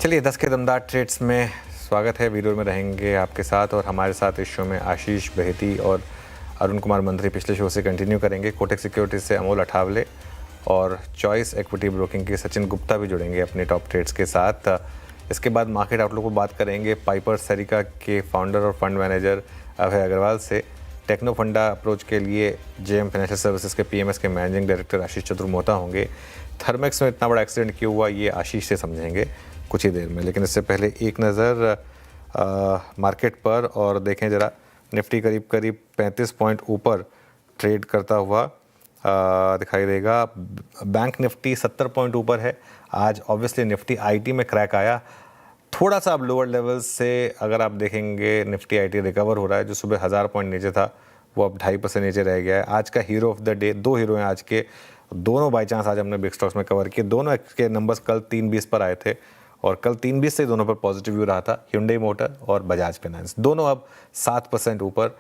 चलिए 10 के दमदार ट्रेड्स में स्वागत है। वीडियो में रहेंगे आपके साथ और हमारे साथ इस शो में आशीष बहेती और अरुण कुमार मंत्री पिछले शो से कंटिन्यू करेंगे। कोटक सिक्योरिटीज से अमोल अठावले और चॉइस इक्विटी ब्रोकिंग के सचिन गुप्ता भी जुड़ेंगे अपने टॉप ट्रेड्स के साथ। इसके बाद मार्केट आउटलुक पर बात करेंगे पाइपर सरिका के फाउंडर और फंड मैनेजर अभय अग्रवाल से। टेक्नो फंडा अप्रोच के लिए जेएम फाइनेंशियल सर्विसेज के पीएमएस के मैनेजिंग डायरेक्टर आशीष चतुर मोहता होंगे। थर्मेक्स में इतना बड़ा एक्सीडेंट क्यों हुआ ये आशीष से समझेंगे कुछ ही देर में, लेकिन इससे पहले एक नज़र मार्केट पर और देखें ज़रा। निफ्टी करीब 35 पॉइंट ऊपर ट्रेड करता हुआ दिखाई देगा। बैंक निफ्टी 70 पॉइंट ऊपर है आज। ऑब्वियसली निफ्टी आईटी में क्रैक आया थोड़ा सा। अब लोअर लेवल्स से अगर आप देखेंगे निफ्टी आईटी रिकवर हो रहा है। जो सुबह 1000 पॉइंट नीचे था वो अब 2.5% नीचे रह गया है। आज का हीरो ऑफ द डे, दो हीरो हैं आज के, दोनों बाई चांस आज हमने बिग स्टॉक्स में कवर किए। दोनों के नंबर्स कल 3.20 पर आए थे और कल 3.20 से दोनों पर पॉजिटिव व्यू रहा था। hyundai मोटर और बजाज फाइनेंस दोनों अब 7% ऊपर।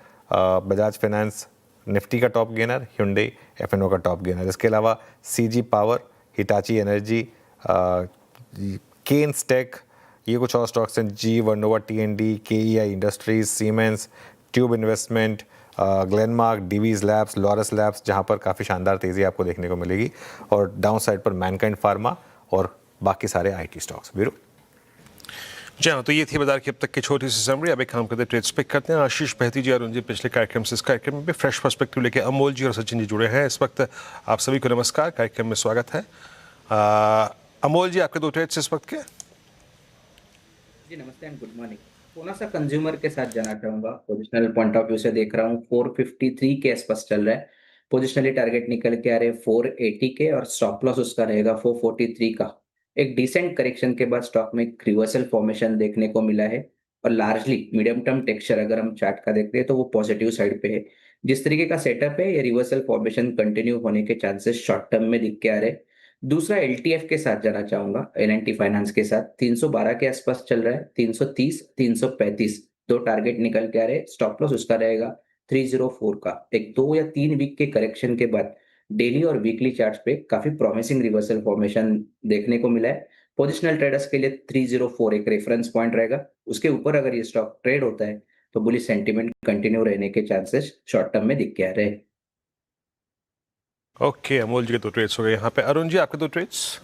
बजाज फाइनेंस निफ्टी का टॉप गेनर, hyundai F&O का टॉप गेनर। इसके अलावा CG power, Hitachi energy, Kaynes tech, ये कुछ और स्टॉक्स हैं। जी वर्नोवा टी&डी, KEI industries, Siemens, tube investment, Glenmark, Divi's labs, Laurus labs, जहाँ पर काफ़ी शानदार तेज़ी आपको देखने को मिलेगी। और डाउन साइड पर मैनकाइंड फार्मा और बाकी सारे आईटी स्टॉक्स। वीरू जी हाँ, तो ये थी बाजार की अब तक की छोटी सी समरी। अब एक काम करते ट्रेड्स पिक करते हैं। आशीष बहेती जी, अरुण जी पिछले कार्यक्रम से इस कार्यक्रम में भी फ्रेश पर्सपेक्टिव लेके अमोल जी और सचिन जी जुड़े हैं। इस वक्त आप सभी को नमस्कार, कार्यक्रम में स्वागत है। अमोल जी, आपके दो ट्रेड्स इस वक्त के। जी नमस्ते एंड गुड मॉर्निंग। थोड़ा सा कंज्यूमर के साथ जाना चाहूंगा। पोजिशनल पॉइंट ऑफ व्यू से देख रहा हूँ 453 के आसपास चल रहा है। पोजिशनली टारगेट निकल के आ रहे 480 के और स्टॉप लॉस उसका रहेगा 443 का। एक डिसेंट करेक्शन के बाद स्टॉक में एक रिवर्सल फॉर्मेशन देखने को मिला है और लार्जली मीडियम टर्म टेक्सचर अगर हम चार्ट का देखते हैं तो वो पॉजिटिव साइड पे है। जिस तरीके का सेटअप है ये रिवर्सल फॉर्मेशन कंटिन्यू होने के चांसेस शॉर्ट टर्म में दिख के आ रहे हैं। दूसरा एलटीएफ के साथ जाना चाहूंगा, एल&टी फाइनेंस के साथ 312 के आसपास चल रहा है। 330, 335 दो टारगेट निकल के आ रहे। स्टॉप लॉस उसका रहेगा 304 का। एक 2 या 3 वीक के करेक्शन के बाद डेली और वीकली चार्ट्स पे काफी प्रॉमिसिंग रिवर्सल फॉर्मेशन देखने को मिला है। पोजिशनल ट्रेडर्स के लिए 304 एक रेफरेंस पॉइंट रहेगा। उसके ऊपर अगर ये स्टॉक ट्रेड होता है तो बुलिश सेंटीमेंट कंटिन्यू रहने के चांसेस शॉर्ट टर्म में दिख के आ रहे हैं। ओके, अमोल जी के दो ट्रेड्स हो गए यहाँ पे। अरुण जी, आपके दो ट्रेड्स।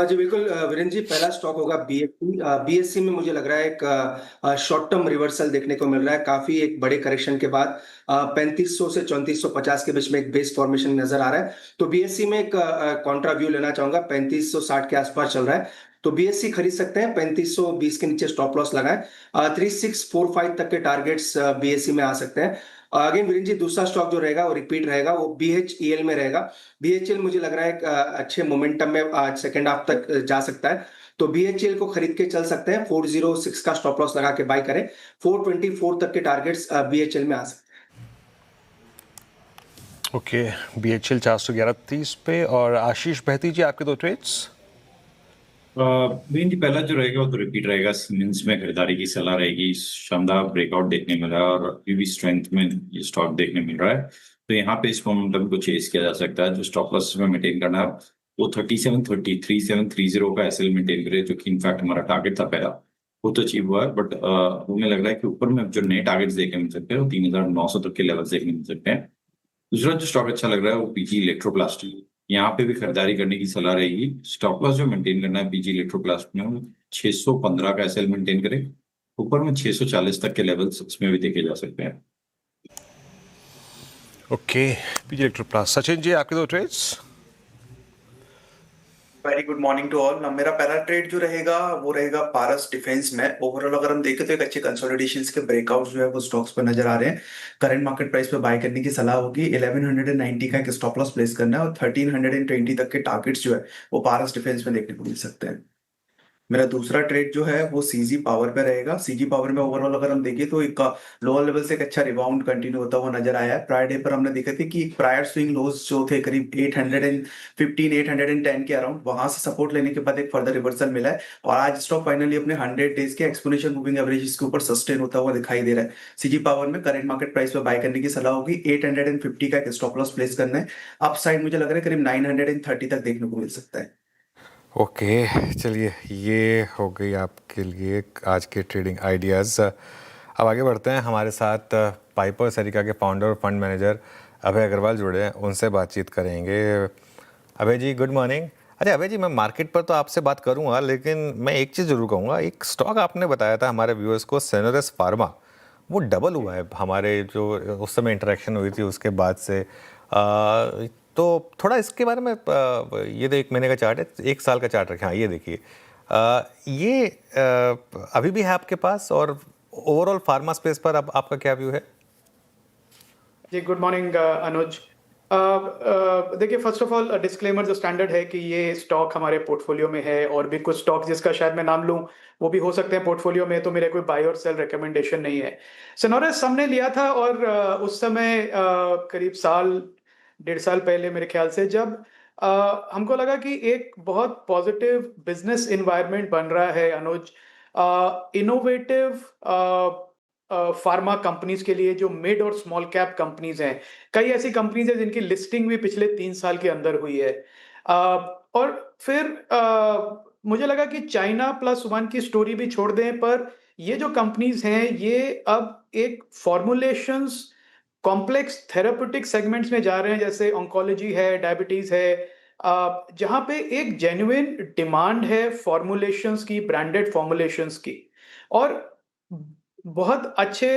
जी बिल्कुल वीरेंद्र जी, पहला स्टॉक होगा बीएससी। बीएससी में मुझे लग रहा है एक शॉर्ट टर्म रिवर्सल देखने को मिल रहा है। काफी एक बड़े करेक्शन के बाद 3500 से 3450 के बीच में एक बेस फॉर्मेशन नजर आ रहा है। तो बीएससी में एक कॉन्ट्रा व्यू लेना चाहूंगा। 3560 के आसपास चल रहा है तो बीएससी खरीद सकते हैं। 3520 के नीचे स्टॉप लॉस लगाएं। 3645 तक के टारगेट्स बीएससी में आ सकते हैं। अगेन वीरेंद्र जी, दूसरा स्टॉक जो रहेगा वो रिपीट रहेगा, वो बीएचईएल में रहेगा। बीएचईएल मुझे लग रहा है एक अच्छे मोमेंटम में आज सेकंड हाफ तक जा सकता है तो बीएचईएल को खरीद के चल सकते हैं। 406 का स्टॉप लॉस लगा के बाय करें। 424 तक के टारगेट्स बीएचईएल में आ सकते हैं। ओके, बीएचईएल 411.30 पे। और आशीष बहेती जी, आपके दो ट्रेड्स। मेन पहला जो रहेगा वो तो रिपीट रहेगा। सीमेंस में खरीदारी की सलाह रहेगी। शानदार ब्रेकआउट देखने मिल रहा है और अभी भी स्ट्रेंथ में ये स्टॉक देखने मिल रहा है। तो यहाँ पे इस मोमेंटम को चेस किया जा सकता है। जो स्टॉप लॉस में मेंटेन करना है वो 3730, 3730 का एसएल मेंटेन करे, जो कि इनफैक्ट हमारा टारगेट था पहला, वो तो अचीव हुआ है। बट हमें लग रहा है कि ऊपर में जो नए टारगेट्स देखने मिल सकते हैं वो 3900 तक के लेवल्स देखने मिल सकते हैं। दूसरा जो स्टॉक अच्छा लग रहा है वो पीजी इलेक्ट्रोप्लास्ट। यहाँ पे भी खरीदारी करने की सलाह रहेगी। स्टॉप लॉस जो मेंटेन करना है पीजी इलेक्ट्रोप्लास्ट में 615 का एसएल मेंटेन करें। ऊपर में 640 तक के लेवल्स इसमें भी देखे जा सकते हैं। Okay, PG Electroplast. सचिन जी, आपके दो trades. Very good morning to all. मेरा पहला ट्रेड जो रहेगा वो रहेगा पारस डिफेंस में। ओवरऑल अगर हम देखें तो एक अच्छे कंसोलिडेशन के ब्रेकआउट जो है वो स्टॉक्स पर नजर आ रहे हैं। करंट मार्केट प्राइस पे बाय करने की सलाह होगी। 1190 का एक स्टॉप लॉस प्लेस करना है और 1320 तक के टारगेट्स जो है वो पारस डिफेंस में देखने को मिल सकते हैं। मेरा दूसरा ट्रेड जो है वो सीजी पावर पे रहेगा। सीजी पावर में ओवरऑल अगर हम देखें तो एक लोअर लेवल से एक अच्छा रिबाउंड कंटिन्यू होता हुआ नजर आया है। प्रायर डे पर हमने देखा था कि प्रायर स्विंग लोज जो थे करीब 815, 810 के अराउंड, वहां से सपोर्ट लेने के बाद एक फर्दर रिवर्सल मिला है और आज स्टॉक फाइनली अपने 100 डेज के एक्सपोनेंशियल मूविंग एवरेज के ऊपर सस्टेन होता हुआ दिखाई दे रहा है। सीजी पावर में करंट मार्केट प्राइस पे बाय करने की सलाह होगी। 850 का एक स्टॉप लॉस प्लेस करना है। अपसाइड मुझे लग रहा है करीब 930 तक देखने को मिल सकता है। ओके, चलिए ये हो गई आपके लिए आज के ट्रेडिंग आइडियाज़। अब आगे बढ़ते हैं। हमारे साथ पाइपर सरिका के फाउंडर और फंड मैनेजर अभय अग्रवाल जुड़े हैं, उनसे बातचीत करेंगे। अभय जी, गुड मॉर्निंग। अच्छा अभय जी, मैं मार्केट पर तो आपसे बात करूंगा, लेकिन मैं एक चीज़ ज़रूर कहूँगा। एक स्टॉक आपने बताया था हमारे व्यूअर्स को, सेनोरस फार्मा, वो डबल हुआ है हमारे जो उस समय इंटरेक्शन हुई थी उसके बाद से। तो थोड़ा इसके बारे में ये तो 1 महीने का चार्ट है, 1 साल का चार्ट रखें। हाँ, ये देखिए, ये अभी भी है आपके पास, और ओवरऑल फार्मा स्पेस पर अब आपका क्या व्यू है? जी गुड मॉर्निंग अनुज। देखिए, फर्स्ट ऑफ ऑल डिस्क्लेमर जो स्टैंडर्ड है कि ये स्टॉक हमारे पोर्टफोलियो में है, और भी कुछ स्टॉक जिसका शायद मैं नाम लूं वो भी हो सकते हैं पोर्टफोलियो में, तो मेरे कोई बाय और सेल रिकमेंडेशन नहीं है। सोनोरस हमने लिया था, और उस समय करीब साल 1.5 साल पहले मेरे ख्याल से, जब हमको लगा कि एक बहुत पॉजिटिव बिजनेस इन्वायरमेंट बन रहा है अनुज, इनोवेटिव फार्मा कंपनीज के लिए, जो मिड और स्मॉल कैप कंपनीज हैं। कई ऐसी कंपनीज हैं जिनकी लिस्टिंग भी पिछले 3 साल के अंदर हुई है। और फिर मुझे लगा कि चाइना प्लस वन की स्टोरी भी छोड़ दें, पर ये जो कंपनीज हैं ये अब एक फॉर्मुलेशंस कॉम्प्लेक्स थेराप्यूटिक सेगमेंट्स में जा रहे हैं, जैसे ऑन्कोलॉजी है, डायबिटीज है, जहां पे एक जेन्युइन डिमांड है फॉर्मुलेशंस की, ब्रांडेड फॉर्मुलेशंस की, और बहुत अच्छे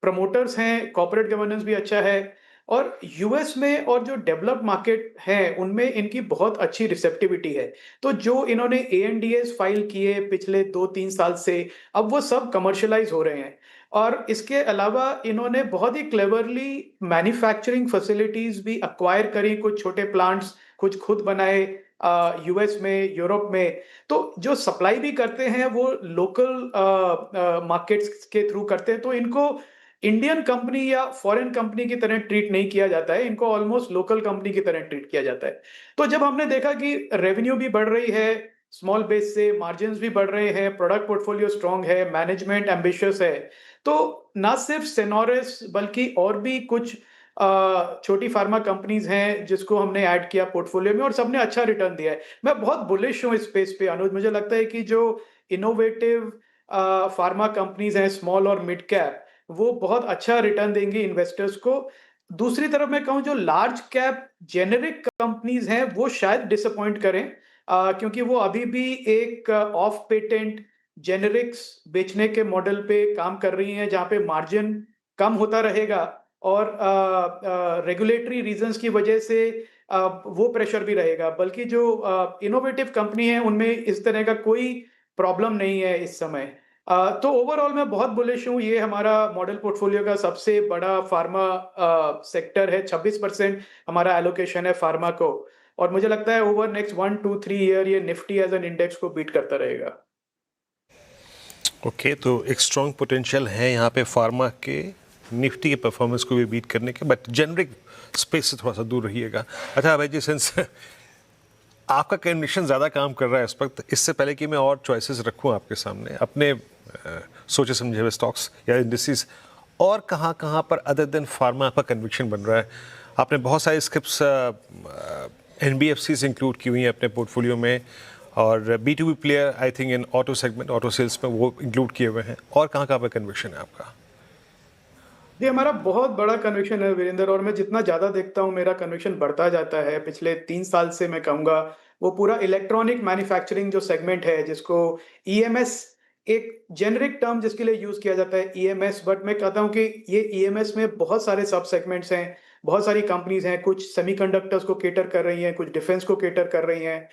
प्रमोटर्स हैं, कॉर्पोरेट गवर्नेंस भी अच्छा है, और यूएस में और जो डेवलप्ड मार्केट हैं उनमें इनकी बहुत अच्छी रिसेप्टिविटी है। तो जो इन्होंने एएनडीएस फाइल किए पिछले 2-3 साल से, अब वो सब कमर्शियलाइज हो रहे हैं। और इसके अलावा इन्होंने बहुत ही क्लेवरली मैन्युफैक्चरिंग फैसिलिटीज भी अक्वायर करी, कुछ छोटे प्लांट्स कुछ खुद बनाए यूएस में, यूरोप में। तो जो सप्लाई भी करते हैं वो लोकल मार्केट्स के थ्रू करते हैं, तो इनको इंडियन कंपनी या फॉरेन कंपनी की तरह ट्रीट नहीं किया जाता है, इनको ऑलमोस्ट लोकल कंपनी की तरह ट्रीट किया जाता है। तो जब हमने देखा कि रेवेन्यू भी बढ़ रही है स्मॉल बेस से, मार्जिन्स भी बढ़ रहे हैं, प्रोडक्ट पोर्टफोलियो स्ट्रांग है, मैनेजमेंट एम्बिशियस है, तो ना सिर्फ सेनोरिस बल्कि और भी कुछ छोटी फार्मा कंपनीज हैं जिसको हमने ऐड किया पोर्टफोलियो में, और सबने अच्छा रिटर्न दिया है। मैं बहुत बुलिश हूँ इस स्पेस पे अनुज। मुझे लगता है कि जो इनोवेटिव फार्मा कंपनीज हैं स्मॉल और मिड कैप, वो बहुत अच्छा रिटर्न देंगी इन्वेस्टर्स को। दूसरी तरफ मैं कहूँ जो लार्ज कैप जेनेरिक कंपनीज हैं वो शायद डिसअपॉइंट करें, क्योंकि वो अभी भी एक ऑफ पेटेंट जेनेरिक्स बेचने के मॉडल पे काम कर रही हैं, जहाँ पे मार्जिन कम होता रहेगा, और रेगुलेटरी रीजंस की वजह से वो प्रेशर भी रहेगा। बल्कि जो इनोवेटिव कंपनी है उनमें इस तरह का कोई प्रॉब्लम नहीं है इस समय। तो ओवरऑल मैं बहुत बुलिश हूँ। ये हमारा मॉडल पोर्टफोलियो का सबसे बड़ा फार्मा सेक्टर है, 26% हमारा एलोकेशन है फार्मा को, और मुझे लगता है ओवर नेक्स्ट 1-2-3 ईयर ये निफ्टी एज एन इंडेक्स को बीट करता रहेगा। ओके, तो एक स्ट्रॉन्ग पोटेंशियल है यहाँ पे फार्मा के, निफ्टी के परफॉर्मेंस को भी बीट करने के, बट जेनरिक स्पेस से थोड़ा सा दूर रहिएगा। अच्छा भाई जी, सिंस आपका कन्विक्शन ज़्यादा काम कर रहा है इस वक्त, इससे पहले कि मैं और चॉइसेस रखूं आपके सामने, अपने सोचे समझे हुए स्टॉक्स या इंडस्ट्रीज और कहाँ कहाँ पर अदर देन फार्मा आपका कन्विक्शन बन रहा है? आपने बहुत सारे स्क्रिप्ट्स NBFCs इंक्लूड की हुई हैं अपने पोर्टफोलियो में, और B2B player I think in auto segment, auto sales में वो इंक्लूड किए हुए हैं। और कहाँ कहाँ पर कन्विक्शन है आपका? ये हमारा बहुत बड़ा कन्विक्शन है वीरेंद्र, और मैं जितना ज्यादा देखता हूँ मेरा कन्विक्शन बढ़ता जाता है। पिछले 3 साल से मैं कहूँगा वो पूरा इलेक्ट्रॉनिक मैन्युफैक्चरिंग जो सेगमेंट है, जिसको EMS एक जेनरिक टर्म जिसके लिए यूज किया जाता है EMS, बट मैं कहता हूँ कि ये EMS में बहुत सारे सब सेगमेंट्स हैं, बहुत सारी कंपनीज हैं, कुछ सेमीकंडक्टर्स को केटर कर रही हैं, कुछ डिफेंस को केटर कर रही हैं।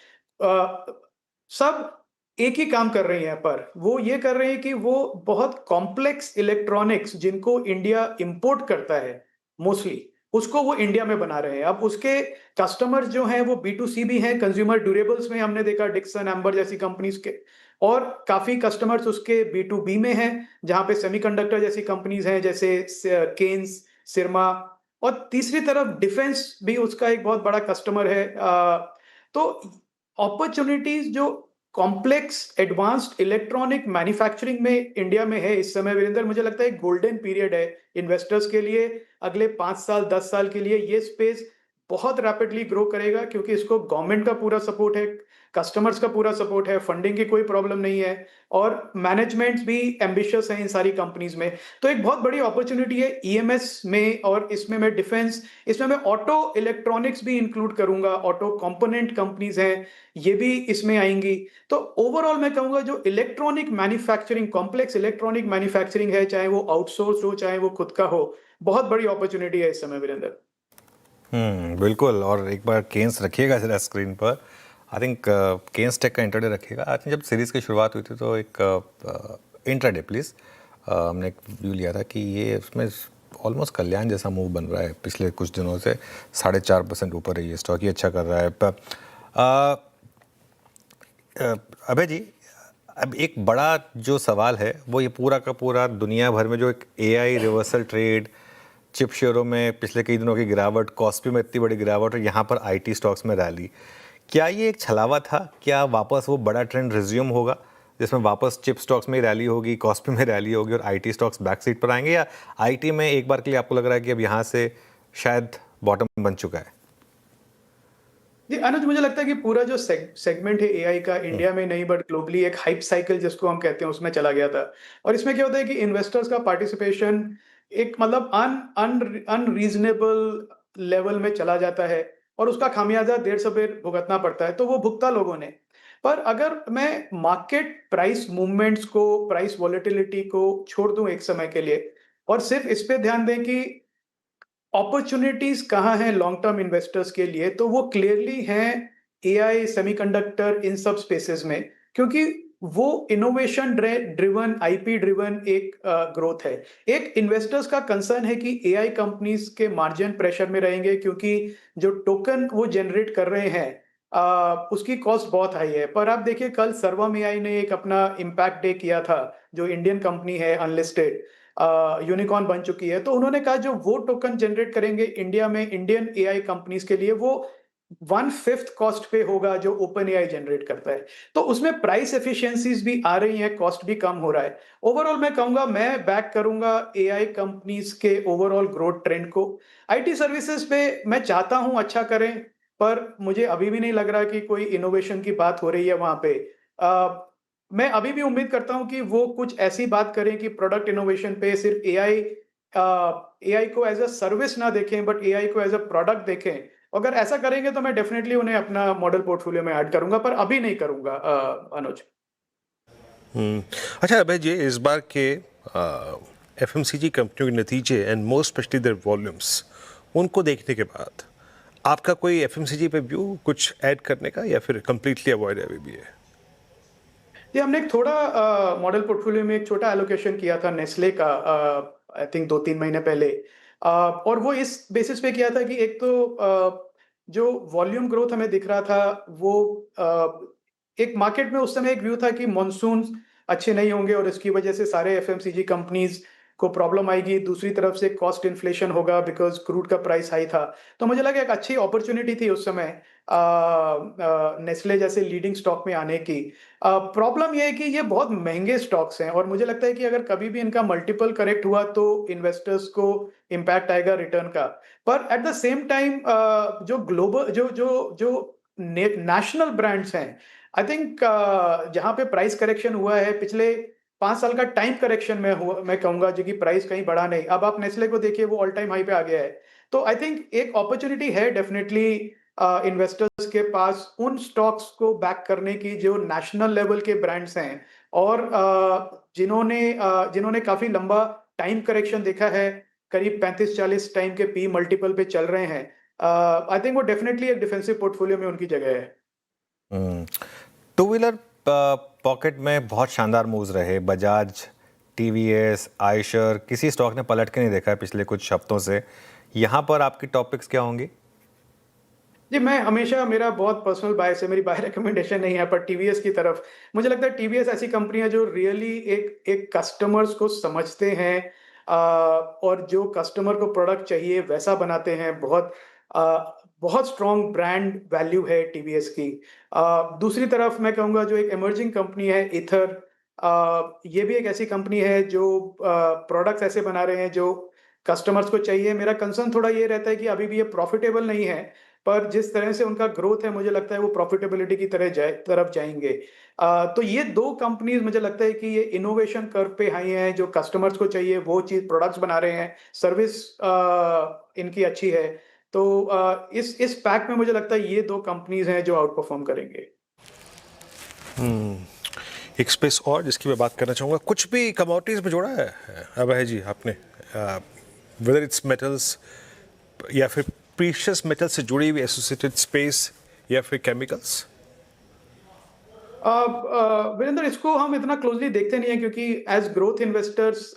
सब एक ही काम कर रही हैं, पर वो ये कर रही है कि वो बहुत कॉम्प्लेक्स इलेक्ट्रॉनिक्स जिनको इंडिया इंपोर्ट करता है मोस्टली, उसको वो इंडिया में बना रहे हैं। अब उसके कस्टमर्स जो हैं वो B2C भी हैं, कंज्यूमर ड्यूरेबल्स में हमने देखा डिक्सन एम्बर जैसी कंपनीज के, और काफी कस्टमर्स उसके B2B में हैं, जहां पे सेमीकंडक्टर जैसी कंपनीज हैं जैसे केन्स, सिरमा, और तीसरी तरफ डिफेंस भी उसका एक बहुत बड़ा कस्टमर है। तो अपॉर्चुनिटीज जो कॉम्प्लेक्स एडवांस्ड इलेक्ट्रॉनिक मैन्युफैक्चरिंग में इंडिया में है इस समय वीरेंद्र, मुझे लगता है गोल्डन पीरियड है इन्वेस्टर्स के लिए। अगले 5 साल 10 साल के लिए ये स्पेस बहुत रैपिडली ग्रो करेगा क्योंकि इसको गवर्नमेंट का पूरा सपोर्ट है, कस्टमर्स का पूरा सपोर्ट है, फंडिंग की कोई प्रॉब्लम नहीं है और मैनेजमेंट्स भी एम्बिशियस हैं इन सारी कंपनीज में। तो एक बहुत बड़ी अपॉर्चुनिटी है ईएमएस में और इसमें मैं डिफेंस, इसमें मैं ऑटो इलेक्ट्रॉनिक्स भी इंक्लूड करूंगा, ऑटो कंपोनेंट कंपनीज हैं, ये भी इसमें आएंगी। तो ओवरऑल मैं कहूंगा जो electronic manufacturing, complex electronic manufacturing है, चाहे वो आउटसोर्स हो, चाहे वो खुद का हो, बहुत बड़ी अपॉर्चुनिटी है इस समय वीरेंद्र। बिल्कुल। और एक बार केन्स रखिएगा जरा स्क्रीन पर। आई थिंक केन्स टेक का इंट्राडे रखिएगा। आई थिंक जब सीरीज़ की शुरुआत हुई थी तो एक इंट्राडे प्लीज़ हमने एक व्यू लिया था कि ये उसमें ऑलमोस्ट कल्याण जैसा मूव बन रहा है पिछले कुछ दिनों से। 4.5% ऊपर है ये स्टॉक, ही अच्छा कर रहा है। अभय जी, अब एक बड़ा जो सवाल है वो ये पूरा का पूरा दुनिया भर में जो एक एआई रिवर्सल ट्रेड, चिप शेयरों में पिछले कई दिनों की गिरावट, कॉस्पी में इतनी बड़ी गिरावट और यहाँ पर आईटी स्टॉक्स में रैली, क्या ये एक छलावा था? क्या वापस वो बड़ा ट्रेंड रिज्यूम होगा जिसमें वापस चिप स्टॉक्स में रैली होगी, कॉस्पी में रैली होगी और आईटी स्टॉक्स बैक सीट पर आएंगे, या आईटी में एक बार के लिए आपको लग रहा है कि अब यहाँ से शायद बॉटम बन चुका है? जी अनुज, मुझे लगता है कि पूरा जो सेगमेंट है एआई का, इंडिया में नहीं बट ग्लोबली एक हाइप साइकिल जिसको हम कहते हैं उसमें चला गया था। और इसमें क्या होता है कि इन्वेस्टर्स का पार्टिसिपेशन एक मतलब अनरीजनेबल लेवल में चला जाता है और उसका खामियाजा देर सबेर भुगतना पड़ता है, तो वो भुगता लोगों ने। पर अगर मैं मार्केट प्राइस मूवमेंट्स को, प्राइस वॉलेटिलिटी को छोड़ दूं एक समय के लिए और सिर्फ इस पे ध्यान दें कि अपॉर्चुनिटीज कहाँ हैं लॉन्ग टर्म इन्वेस्टर्स के लिए, तो वो क्लियरली हैं एआई, सेमीकंडक्टर, इन सब स्पेसेस में, क्योंकि वो इनोवेशन ड्रिवन, आईपी ड्रिवन एक ग्रोथ है। एक इन्वेस्टर्स का कंसर्न है कि एआई कंपनीज के मार्जिन प्रेशर में रहेंगे क्योंकि जो टोकन वो जनरेट कर रहे हैं उसकी कॉस्ट बहुत हाई है। पर आप देखिए कल सर्वम एआई ने एक अपना इम्पैक्ट डे किया था, जो इंडियन कंपनी है, अनलिस्टेड यूनिकॉर्न बन चुकी है। तो उन्होंने कहा जो वो टोकन जनरेट करेंगे इंडिया में इंडियन एआई कंपनीज के लिए, वो 1/5 कॉस्ट पे होगा जो ओपन एआई जनरेट करता है। तो उसमें प्राइस एफिशिएंसीज भी आ रही हैं, कॉस्ट भी कम हो रहा है। ओवरऑल मैं कहूंगा, मैं बैक करूंगा एआई कंपनीज के ओवरऑल ग्रोथ ट्रेंड को। आईटी सर्विसेज पे मैं चाहता हूं अच्छा करें, पर मुझे अभी भी नहीं लग रहा कि कोई इनोवेशन की बात हो रही है वहां पे। मैं अभी भी उम्मीद करता हूं कि वो कुछ ऐसी बात करें कि प्रोडक्ट इनोवेशन पे सिर्फ एआई को एज अ सर्विस ना देखें बट एआई को एज अ प्रोडक्ट देखें। अगर ऐसा करेंगे तो मैं डेफिनेटली उन्हें अपना मॉडल पोर्टफोलियो में ऐड करूंगा, पर अभी नहीं करूंगा अनुज। अच्छा अभय जी, इस बार के एफएमसीजी कंपनियों के नतीजे and more specially their volumes, उनको देखने के बाद आपका कोई एफएमसीजी पे व्यू कुछ ऐड करने का, या फिर कंप्लीटली अवॉइड अभी भी है? ये हमने एक थोड़ा मॉडल पोर्टफोलियो में एक छोटा एलोकेशन किया था नेस्ले का, आई थिंक 2-3 महीने पहले। और वो इस बेसिस पे किया था कि एक तो जो वॉल्यूम ग्रोथ हमें दिख रहा था वो एक मार्केट में उस समय एक व्यू था कि मॉनसून अच्छे नहीं होंगे और इसकी वजह से सारे एफएमसीजी कंपनीज को प्रॉब्लम आएगी। दूसरी तरफ से कॉस्ट इन्फ्लेशन होगा बिकॉज क्रूड का प्राइस हाई था। तो मुझे लगा एक अच्छी अपॉर्चुनिटी थी उस समय नेस्ले जैसे लीडिंग स्टॉक में आने की। प्रॉब्लम यह है कि ये बहुत महंगे स्टॉक्स हैं और मुझे लगता है कि अगर कभी भी इनका मल्टीपल करेक्ट हुआ तो इन्वेस्टर्स को इम्पैक्ट आएगा रिटर्न का। पर एट द सेम टाइम जो ग्लोबल जो जो जो नेशनल ब्रांड्स हैं, आई थिंक जहां पे प्राइस करेक्शन हुआ है पिछले 5 साल का टाइम करेक्शन में हुआ, मैं कहूंगा, जो कि प्राइस कहीं बढ़ा नहीं। अब आप नेस्ले को देखिए, वो ऑल टाइम हाई पे आ गया है। तो आई थिंक एक अपॉर्चुनिटी है डेफिनेटली इन्वेस्टर्स के पास उन स्टॉक्स को बैक करने की जो नेशनल लेवल के ब्रांड्स हैं और जिन्होंने काफी लंबा टाइम करेक्शन देखा है, करीब 35-40 टाइम के पी मल्टीपल पे चल रहे हैं। आई थिंक वो डेफिनेटली एक डिफेंसिव पोर्टफोलियो में उनकी जगह है। टू व्हीलर पॉकेट में बहुत शानदार मूव्स रहे। बजाज, टीवीएस, आयशर, किसी स्टॉक ने पलट के नहीं देखा है पिछले कुछ हफ्तों से। यहाँ पर आपकी टॉपिक्स क्या होंगी? जी, मैं हमेशा, मेरा बहुत पर्सनल बायस है, मेरी बाय रिकमेंडेशन नहीं है, पर टीवीएस की तरफ मुझे लगता है टीवीएस ऐसी कंपनी है जो रियली एक कस्टमर्स को समझते हैं और जो कस्टमर को प्रोडक्ट चाहिए वैसा बनाते हैं। बहुत स्ट्रॉन्ग ब्रांड वैल्यू है टीवीएस की। दूसरी तरफ मैं कहूँगा जो एक इमर्जिंग कंपनी है ईथर, ये भी एक ऐसी कंपनी है जो प्रोडक्ट्स ऐसे बना रहे हैं जो कस्टमर्स को चाहिए। मेरा कंसर्न थोड़ा ये रहता है कि अभी भी ये प्रॉफिटेबल नहीं है, पर जिस तरह से उनका ग्रोथ है मुझे लगता है वो प्रॉफिटेबिलिटी की तरफ जाएंगे। तो ये दो कंपनीज मुझे लगता है कि ये इनोवेशन कर्व पे हाई हैं, जो कस्टमर्स को चाहिए वो चीज प्रोडक्ट्स बना रहे हैं, सर्विस इनकी अच्छी है। तो इस पैक में मुझे लगता है ये दो कंपनीज हैं जो आउट परफॉर्म करेंगे। एक स्पेस और जिसकी मैं बात करना चाहूँगा, कुछ भी कमोडिटीज़ में जोड़ा है अभय जी आपने, वेदर इट्स मेटल्स या फिर प्रीशियस मेटल से जुड़ी हुई एसोसिएटेड स्पेस या फिर केमिकल्स? वीरेंद्र, इसको हम इतना क्लोजली देखते नहीं है क्योंकि एज ग्रोथ इन्वेस्टर्स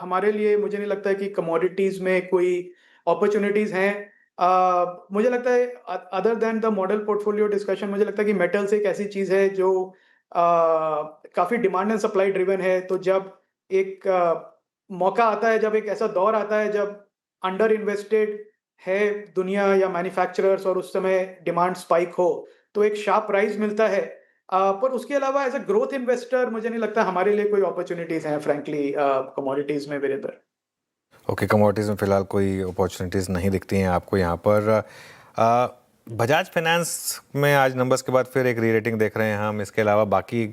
हमारे लिए मुझे नहीं लगता है कि कमोडिटीज में कोई अपॉर्चुनिटीज हैं। मुझे लगता है other than the model portfolio discussion, मुझे लगता है कि मेटल्स एक ऐसी चीज है जो काफी डिमांड एंड सप्लाई ड्रिवन है। तो जब एक मौका आता है, जब एक ऐसा दौर आता है जब अंडर इन्वेस्टेड है दुनिया या मैन्युफैक्चरर्स और उस समय डिमांड स्पाइक हो, तो एक शार्प राइज मिलता है। पर उसके अलावा एज अ ग्रोथ इन्वेस्टर मुझे नहीं लगता हमारे लिए कोई अपॉर्चुनिटीज हैं फ्रैंकली कमोडिटीज में, वीरेंद्र। ओके, कमोडिटीज़ में फ़िलहाल कोई अपॉर्चुनिटीज़ नहीं दिखती हैं आपको यहाँ पर। बजाज फाइनेंस में आज नंबर्स के बाद फिर एक री रेटिंग देख रहे हैं हम। इसके अलावा बाकी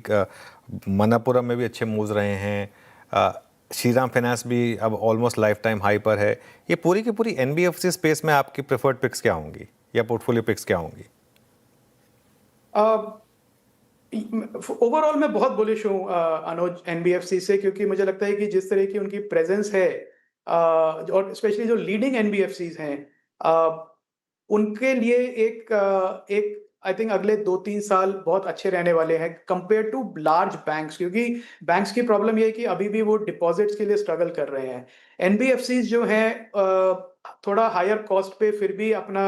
मणप्पुरम में भी अच्छे मूव्स रहे हैं। श्रीराम फाइनेंस भी अब ऑलमोस्ट लाइफ टाइम हाई पर है। ये पूरी की पूरी एनबीएफसी स्पेस में आपकी प्रेफर्ड पिक्स क्या होंगी या पोर्टफोलियो पिक्स क्या होंगी? ओवरऑल मैं बहुत बुलिश हूँ अनुज एनबीएफसी से, क्योंकि मुझे लगता है कि जिस तरह की उनकी प्रेजेंस है और स्पेशली जो लीडिंग एनबीएफसीज हैं, उनके लिए एक आई थिंक अगले 2-3 साल बहुत अच्छे रहने वाले हैं कंपेयर टू लार्ज बैंक्स, क्योंकि बैंक्स की प्रॉब्लम ये है कि अभी भी वो डिपॉजिट्स के लिए स्ट्रगल कर रहे हैं। एनबीएफसीज जो हैं थोड़ा हायर कॉस्ट पे फिर भी अपना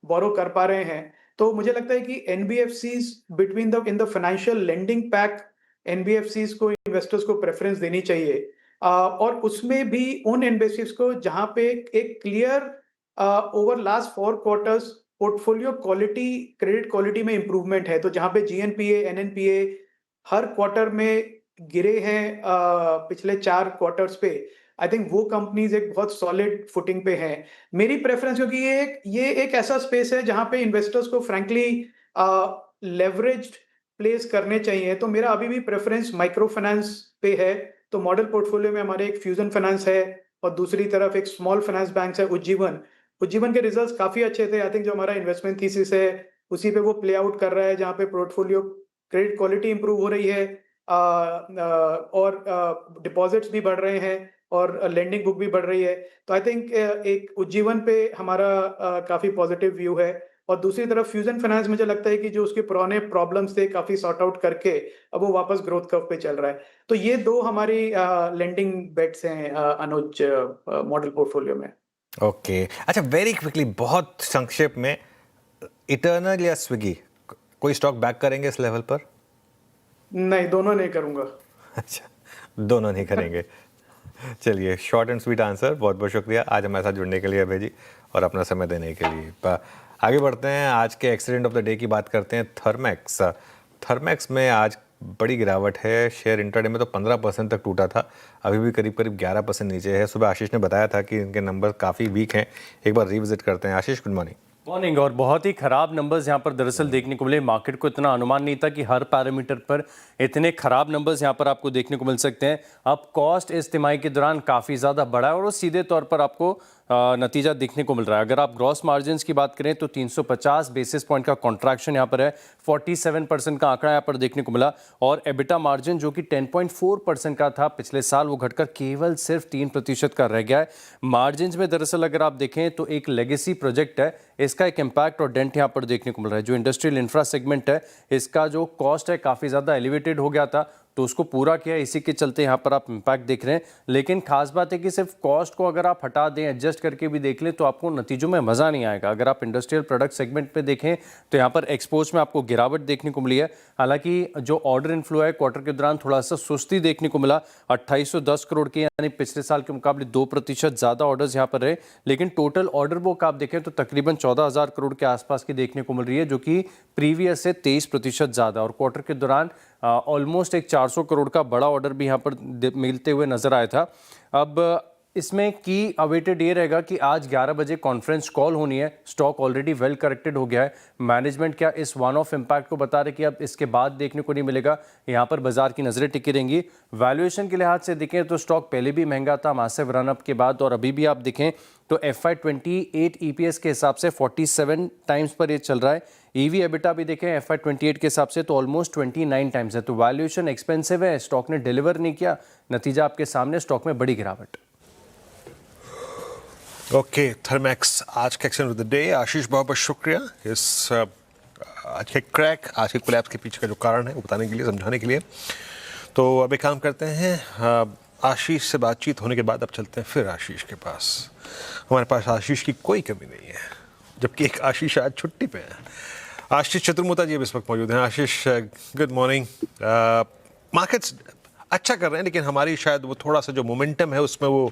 बोरो कर पा रहे हैं। तो मुझे लगता है कि NBFCs in the financial lending pack, NBFCs को इन्वेस्टर्स को प्रेफरेंस देनी चाहिए। और उसमें भी उन एनबीएफसीज को जहां पे एक clear over last 4 quarters portfolio quality, credit quality में इंप्रूवमेंट है। तो जहां पे जीएनपीए, एनएनपीए हर क्वार्टर में गिरे हैं पिछले 4 क्वार्टर्स पे, आई थिंक वो कंपनीज एक बहुत सॉलिड फुटिंग पे हैं। मेरी प्रेफरेंस, क्योंकि ये एक ऐसा स्पेस है जहां पे इन्वेस्टर्स को फ्रैंकली लेवरेज्ड प्लेस करने चाहिए। तो मेरा अभी भी प्रेफरेंस माइक्रो फाइनेंस पे है। तो मॉडल पोर्टफोलियो में हमारे एक फ्यूजन फाइनेंस है और दूसरी तरफ एक स्मॉल फाइनेंस बैंक है उज्जीवन के रिजल्ट्स काफी अच्छे थे। आई थिंक जो हमारा इन्वेस्टमेंट थीसिस है उसी पे वो प्ले आउट कर रहा है, जहां पे पोर्टफोलियो क्रेडिट क्वालिटी इंप्रूव हो रही है और डिपॉजिट्स भी बढ़ रहे हैं और लेंडिंग बुक भी बढ़ रही है। तो आई थिंक एक उज्जीवन पे हमारा काफी पॉजिटिव व्यू है। और दूसरी तरफ फ्यूजन फाइनेंस मुझे लगता है कि जो उसके पुराने प्रॉब्लम्स थे काफी सॉर्ट आउट करके अब वो वापस ग्रोथ कर्व पे चल रहा है। तो ये दो हमारी लेंडिंग बेट्स हैं अनुज मॉडल पोर्टफोलियो में। ओके, अच्छा, वेरी क्विकली, बहुत संक्षेप में, इटर्नल या स्विगी, कोई स्टॉक बैक करेंगे इस लेवल पर? नहीं, दोनों नहीं करूंगा। अच्छा, दोनों नहीं करेंगे। चलिए, शॉर्ट एंड स्वीट आंसर। बहुत बहुत शुक्रिया आज हमारे साथ जुड़ने के लिए अभय जी और अपना समय देने के लिए। आगे बढ़ते हैं, आज के एक्सीडेंट ऑफ द डे की बात करते हैं। थर्मैक्स में आज बड़ी गिरावट है। शेयर इंट्राडे में तो 15% तक टूटा था, अभी भी करीब 11% नीचे है। सुबह आशीष ने बताया था कि इनके नंबर काफ़ी वीक हैं। एक बार रिविजिट करते हैं। आशीष, गुड मॉर्निंग। मॉर्निंग। और बहुत ही खराब नंबर्स यहाँ पर दरअसल देखने को मिले। मार्केट को इतना अनुमान नहीं था कि हर पैरामीटर पर इतने खराब नंबर्स यहाँ पर आपको देखने को मिल सकते हैं। अब कॉस्ट इस तिमाही के दौरान काफ़ी ज़्यादा बढ़ा है और वो सीधे तौर पर आपको नतीजा देखने को मिल रहा है। अगर आप ग्रॉस मार्जिन्स की बात करें तो 350 बेसिस पॉइंट का कॉन्ट्रैक्शन यहाँ पर है, 47% का आंकड़ा यहाँ पर देखने को मिला। और एबिटा मार्जिन जो कि 10.4% का था पिछले साल, वो घटकर केवल सिर्फ 3% का रह गया है। मार्जिन्स में दरअसल अगर आप देखें तो एक लेगेसी प्रोजेक्ट है, इसका एक इम्पैक्ट और डेंट यहाँ पर देखने को मिल रहा है। जो इंडस्ट्रियल इंफ्रा सेगमेंट है, इसका जो कॉस्ट है काफ़ी ज़्यादा एलिवेटेड हो गया था, तो उसको पूरा किया, इसी के चलते यहाँ पर आप इम्पैक्ट देख रहे हैं। लेकिन खास बात है कि सिर्फ कॉस्ट को अगर आप हटा दें, एडजस्ट करके भी देख लें, तो आपको नतीजों में मज़ा नहीं आएगा। अगर आप इंडस्ट्रियल प्रोडक्ट सेगमेंट पे देखें तो यहाँ पर एक्सपोर्ट्स में आपको गिरावट देखने को मिली है। हालांकि जो ऑर्डर इनफ्लो है क्वार्टर के दौरान थोड़ा सा सुस्ती देखने को मिला, 2810 करोड़ के, यानी पिछले साल के मुकाबले 2% ज़्यादा ऑर्डर्स यहाँ पर रहे। लेकिन टोटल ऑर्डर बुक आप देखें तो तकरीबन 14,000 करोड़ के आसपास की देखने को मिल रही है, जो कि प्रीवियस से 23% ज़्यादा। और क्वार्टर के दौरान ऑलमोस्ट एक 400 करोड़ का बड़ा ऑर्डर भी यहाँ पर मिलते हुए नजर आया था। अब इसमें की अवेटेड ये रहेगा कि आज 11 बजे कॉन्फ्रेंस कॉल होनी है। स्टॉक ऑलरेडी वेल करेक्टेड हो गया है। मैनेजमेंट क्या इस वन ऑफ इम्पैक्ट को बता रहे कि अब इसके बाद देखने को नहीं मिलेगा। यहाँ पर बाजार की नज़रें टिकी रहेंगी। वैल्यूएशन के लिहाज से देखें तो स्टॉक पहले भी महंगा था मासिव रनअप के बाद, और अभी भी आप देखें तो FY28 EPS के हिसाब से 47 टाइम्स पर ये चल रहा है। EV एबिटा भी देखें FY28 के हिसाब से तो ऑलमोस्ट 29 टाइम्स है। तो वैल्यूएशन एक्सपेंसिव है, स्टॉक ने डिलीवर नहीं किया। नतीजा आपके सामने, स्टॉक में बड़ी गिरावट। ओके, थर्मैक्स आज का एक्शन ऑफ द डे। आशीष बहुत बहुत शुक्रिया इस आज के क्रैक, आज के कोलैप्स के पीछे का जो कारण है वो बताने के लिए, समझाने के लिए। तो अब एक काम करते हैं, आशीष से बातचीत होने के बाद अब चलते हैं फिर आशीष के पास। हमारे पास आशीष की कोई कमी नहीं है, जबकि एक आशीष आज छुट्टी पे है। आशीष चतुर्मुता जी अब इस वक्त मौजूद हैं। आशीष, गुड मॉर्निंग। मार्केट्स अच्छा कर रहे हैं, लेकिन हमारी शायद वो थोड़ा सा जो मोमेंटम है उसमें वो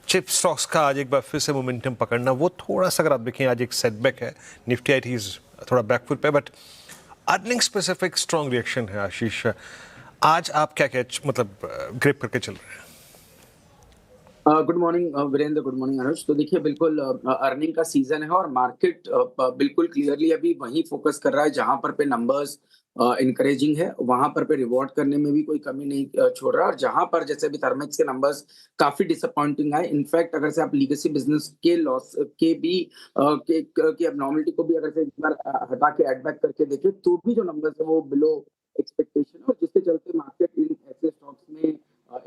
चिप स्टॉक्स का आज एक बार फिर से मोमेंटम पकड़ना, वो थोड़ा सा अगर आप देखें आज एक सेटबैक है। निफ्टी आईटीज थोड़ा बैकफुट पे, but earning specific strong reaction है। आशीष, आज आप क्या क्या मतलब ग्रिप करके चल रहे हैं? Good morning Virendra, good morning Anuj. तो देखिए, बिल्कुल अर्निंग का सीजन है और मार्केट बिल्कुल क्लियरली अभी वहीं फोकस कर रहा है जहां पर पे नंबर्स इनकरेजिंग है, वहां पर पे रिवॉर्ड करने में भी कोई कमी नहीं छोड़ रहा। और जहां पर जैसे भी थर्मेक्स के नंबर्स काफी डिसअपॉइंटिंग आए, इनफैक्ट अगर से आप लीगेसी बिजनेस के लॉस के भी की एबनॉर्मलिटी को भी अगर से एक बार हटा के एड बैक करके देखें तो भी जो नंबर्स है वो बिलो एक्सपेक्टेशन है, और जिसके चलते मार्केट इन ऐसे स्टॉक्स में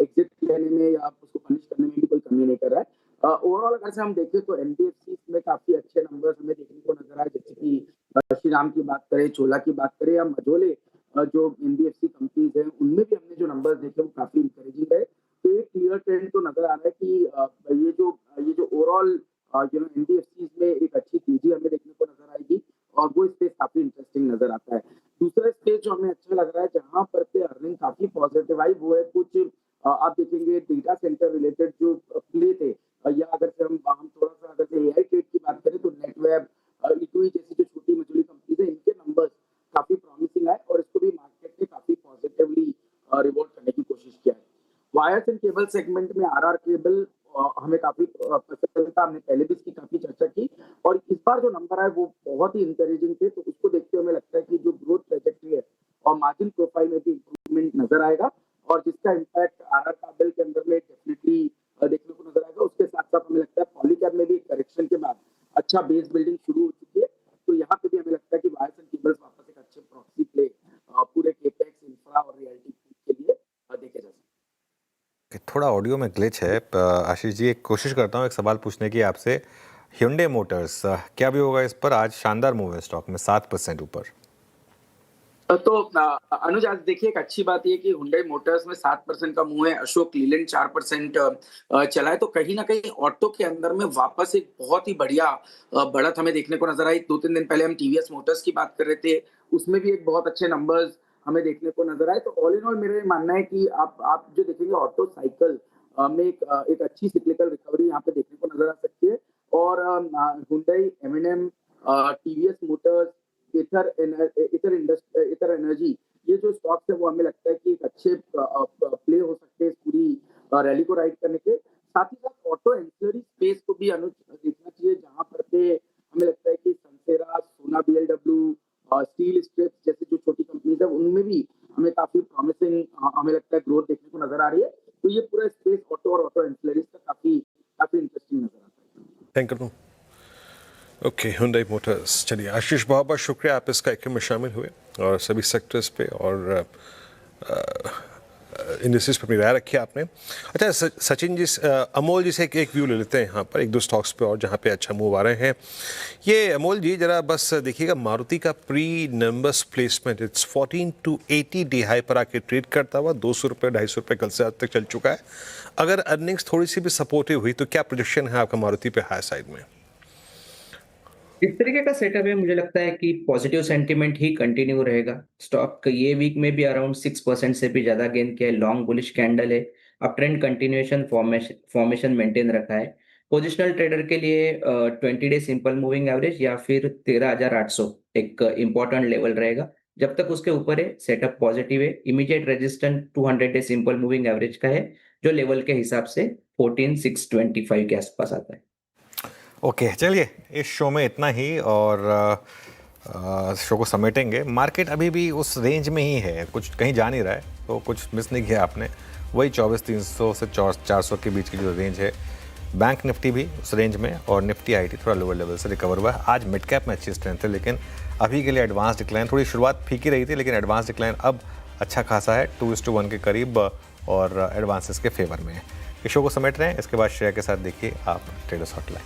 एग्जिट लेने में या उसको पनिश करने में भी कोई कमी नहीं कर रहा है। ओवरऑल अगर से हम देखें तो एनबीएफसी में काफी अच्छे नंबर्स हमें देखने को नजर आए, जैसे कि श्रीराम की बात करें, चोला की बात करें या मझोले जो एनबीएफसी कंपनीज हैं, उनमें भी हमने जो नंबर्स देखे वो काफी इंकरेजिंग है। तो एक क्लियर ट्रेंड तो नजर आ रहा है कि ये जो ओवरऑल एनबीएफसी में एक अच्छी तेजी हमें देखने को नजर आएगी, और वो स्पेस काफी इंटरेस्टिंग नजर आता है। दूसरा स्पेस जो हमें अच्छा लग रहा है जहां पर पे अर्निंग काफी पॉजिटिव आई, वो है कुछ आप देखेंगे डेटा सेंटर रिलेटेड जो प्ले थे, या अगर से हम थोड़ा सा अगर से एआई ट्रेड की बात करें तो नेटवेब, इक्वी जैसी जो छोटी मझोली कंपनीज है, इनके नंबर्स काफी प्रॉमिसिंग आए और इसको भी मार्केट ने काफी पॉजिटिवली रिवॉर्ड करने की कोशिश किया है। वायर्स एंड केबल सेगमेंट में आरआर केबल हमें काफी पसंद था, हमने पहले भी इसकी काफी चर्चा की, और इस बार जो नंबर आए वो बहुत ही इंकरेजिंग थे। तो उसको देखते हुए हमें लगता है कि जो ग्रोथ ट्रैजेक्टरी है और मार्जिन प्रोफाइल में भी इंप्रूवमेंट नजर आएगा, और जिसका इम्पैक्ट आरआर केबल के अंदर में डेफिनेटली देखने को नजर आएगा। उसके साथ साथ हमें लगता है पॉलीकैब में भी करेक्शन के बाद अच्छा बेस बिल्डिंग शुरू हो चुकी है, तो यहाँ पे भी हमें लगता है कि वायर्स एंड केबल्स वापस एक अच्छे प्रॉक्सी प्ले पूरे केपेक्स, इंफ्रा और रियल्टी के लिए देखे जा सकते हैं। थोड़ा ऑडियो में ग्लिच है आशीष जी, एक कोशिश करता हूँ एक सवाल पूछने की आपसे। Hyundai मोटर्स क्या भी होगा इस पर? आज शानदार मूव है स्टॉक में, 7% ऊपर। तो अनुज, आज देखिए एक अच्छी बात ये कि हुंडई मोटर्स में 7% का मूव है, अशोक लीलैंड 4% चला है। तो कहीं ना कहीं ऑटो के अंदर में वापस एक बहुत ही बढ़िया बढ़त हमें देखने को नजर आई। 2-3 दिन पहले हम टीवीएस मोटर्स की बात कर रहे थे, उसमें भी एक बहुत अच्छे नंबर्स हमें देखने को नजर आए। तो ऑल इन ऑल मेरा ये मानना है कि आप जो देखेंगे ऑटो साइकिल में एक अच्छी सिक्लिकल रिकवरी यहाँ पे देखने को नजर आ सकती है। और हुंडई, एमएनएम, टीवीएस मोटर्स, इतर एनर्जी, ये जो स्टॉक्स है वो हमें लगता है कि एक अच्छे प्ले हो सकते हैं इस पूरी रैली को राइड करने के। साथ ही साथ ऑटो एंसिलरी स्पेस को भी देखना चाहिए, जहां पर पे हमें लगता है कि संसेरा, सोना बीएलडब्ल्यू, स्टील स्ट्रिप्स जैसी जो छोटी कंपनीज है उनमें भी हमें काफी प्रॉमिसिंग हमें लगता है ग्रोथ देखने को नजर आ रही है। तो ये पूरा स्पेस ऑटो और ऑटो एंसिलरीज का काफी इंटरेस्टिंग नजर आता है। Thank you. Okay, Hyundai Motors. चलिए आशीष, बहुत बहुत शुक्रिया, आप इस कार्यक्रम में शामिल हुए और सभी सेक्टर्स पे और इंडस्ट्रीज पर अपनी राय रखी आपने। अच्छा सचिन जी, अमोल जी से एक व्यू ले लेते हैं यहाँ पर, एक दो स्टॉक्स पे और जहाँ पे अच्छा मूव आ रहे हैं। ये अमोल जी जरा बस देखिएगा, मारुति का pre numbers placement it's 14 to 80 D high पर आके ट्रेड करता हुआ 200 रुपये 250 रुपये कल से आज तक चल चुका है। अगर अर्निंग्स थोड़ी सी भी सपोर्टिव हुई तो क्या प्रोजेक्शन है आपका मारुति पे हाई साइड में? इस तरीके का सेटअप है, मुझे लगता है कि पॉजिटिव सेंटीमेंट ही कंटिन्यू रहेगा। स्टॉक ये वीक में भी अराउंड 6% से भी ज्यादा गेन किया है, लॉन्ग बुलिश कैंडल है, अब ट्रेंड कंटिन्यूएशन फॉर्मेशन मेंटेन रखा है। पोजिशनल ट्रेडर के लिए 20 डे सिंपल मूविंग एवरेज या फिर 13,800 एक इंपॉर्टेंट लेवल रहेगा। जब तक उसके ऊपर है सेटअप पॉजिटिव है। Immediate resistance 200 day simple moving average का है, जो लेवल के हिसाब से 14,625 के आसपास आता है। ओके, चलिए इस शो में इतना ही और शो को समेटेंगे। मार्केट अभी भी उस रेंज में ही है, कुछ कहीं जा नहीं रहा है, तो कुछ मिस नहीं किया आपने। वही 24,300 से 400 के बीच की जो रेंज है। बैंक निफ्टी भी उस रेंज में और निफ्टी आईटी थोड़ा लोअर लेवल से रिकवर हुआ है। आज मिड कैप में अच्छी स्ट्रेंथ है, लेकिन अभी के लिए एडवांस डिक्लाइन, थोड़ी शुरुआत फीकी रही थी, लेकिन एडवांस डिक्लाइन अब अच्छा खासा है, 2:1 के करीब और एडवांसेस के फेवर में है। इस शो को समेट रहे हैं, इसके बाद श्रेया के साथ देखिए आप ट्रेडर्स हॉटलाइन।